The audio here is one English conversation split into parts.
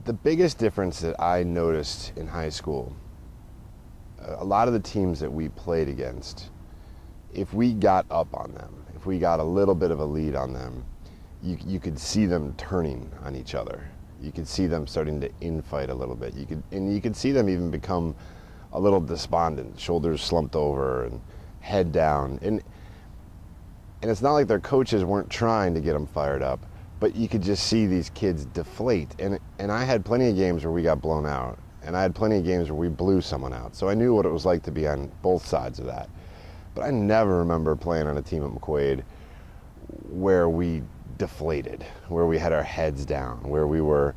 The biggest difference that I noticed in high school, a lot of the teams that we played against, if we got up on them, if we got a little bit of a lead on them, you could see them turning on each other. You could see them starting to infight a little bit. You could see them even become a little despondent, shoulders slumped over and head down. And it's not like their coaches weren't trying to get them fired up, but you could just see these kids deflate. And I had plenty of games where we got blown out, and I had plenty of games where we blew someone out. So I knew what it was like to be on both sides of that. But I never remember playing on a team at McQuaid where we deflated, where we had our heads down, where we were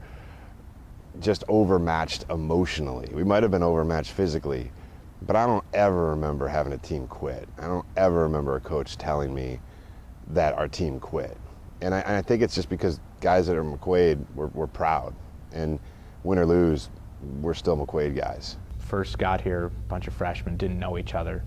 just overmatched emotionally. We might have been overmatched physically, but I don't ever remember having a team quit. I don't ever remember a coach telling me that our team quit. And I think it's just because guys that are McQuaid, we're proud. And win or lose, we're still McQuaid guys. First got here, a bunch of freshmen didn't know each other.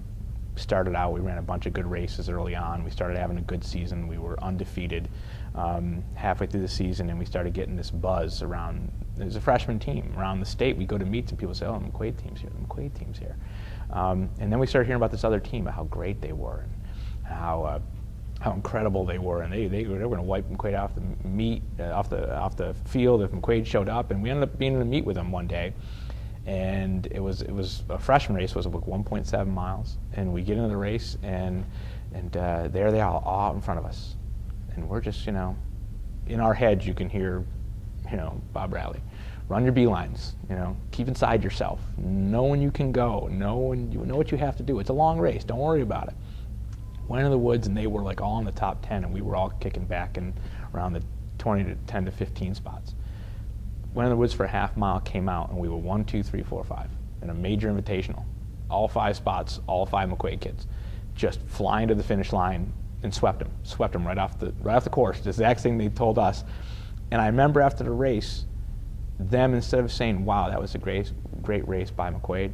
Started out, we ran a bunch of good races early on. We started having a good season. We were undefeated halfway through the season, and we started getting this buzz around. There's a freshman team around the state. We go to meets and people say, "Oh, the McQuaid team's here. The McQuaid team's here." And then we started hearing about this other team, about how great they were, and how incredible they were, and they were going to wipe McQuaid off the meet, off the field if McQuaid showed up. And we ended up being in a meet with them one day. And it was a freshman race, was like 1.7 miles, and we get into the race, and there they are, all out in front of us, and we're just, in our heads you can hear, Bob Bradley, run your beelines, keep inside yourself, know when you can go, know what you have to do. It's a long race, don't worry about it. Went into the woods, and they were like all in the top 10, and we were all kicking back and around the 20 to 10 to 15 spots. Went in the woods for a half mile, came out, and we were 1, 2, 3, 4, 5 in a major invitational. All 5 spots, all 5 McQuaid kids, just flying to the finish line and swept them right off the course. The exact thing they told us. And I remember after the race, them, instead of saying, "Wow, that was a great race by McQuaid,"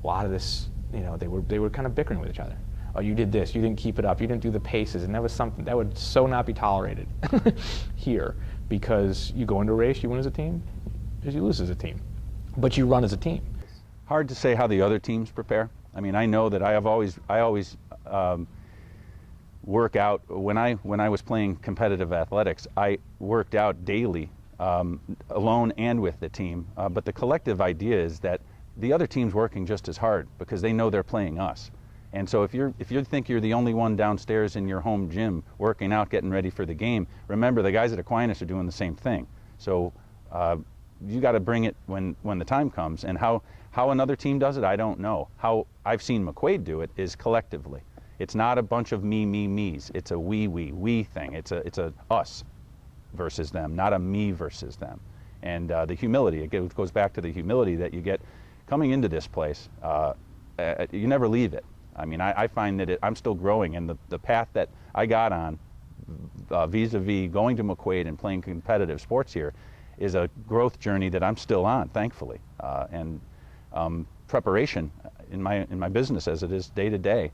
a lot of this, they were kind of bickering with each other. "Oh, you did this, you didn't keep it up, you didn't do the paces," and that was something that would so not be tolerated here. Because you go into a race, you win as a team, you lose as a team, but you run as a team. Hard to say how the other teams prepare. I mean, I know that I always work out. When I was playing competitive athletics, I worked out daily, alone and with the team. But the collective idea is that the other team's working just as hard because they know they're playing us. And so if you think you're the only one downstairs in your home gym working out, getting ready for the game, remember the guys at Aquinas are doing the same thing. So you got to bring it when the time comes. And how another team does it, I don't know. How I've seen McQuaid do it is collectively. It's not a bunch of me's. It's a we thing. It's a us versus them, not a me versus them. And the humility, it goes back to the humility that you get coming into this place. You never leave it. I mean, I find that I'm still growing, and the path that I got on vis-a-vis going to McQuaid and playing competitive sports here is a growth journey that I'm still on, thankfully. And preparation in my business as it is day to day,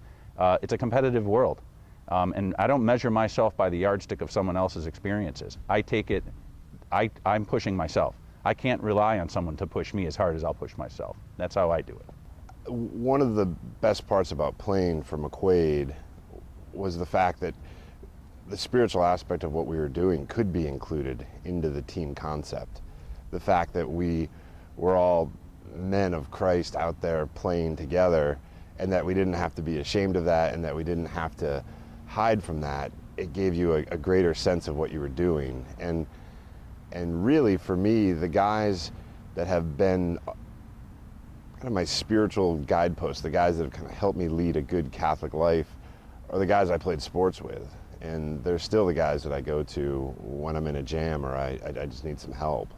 it's a competitive world. And I don't measure myself by the yardstick of someone else's experiences. I'm pushing myself. I can't rely on someone to push me as hard as I'll push myself. That's how I do it. One of the best parts about playing for McQuaid was the fact that the spiritual aspect of what we were doing could be included into the team concept. The fact that we were all men of Christ out there playing together, and that we didn't have to be ashamed of that, and that we didn't have to hide from that. It gave you a greater sense of what you were doing. And really, for me, the guys that have been kind of my spiritual guideposts, the guys that have kind of helped me lead a good Catholic life, are the guys I played sports with. And they're still the guys that I go to when I'm in a jam or I just need some help.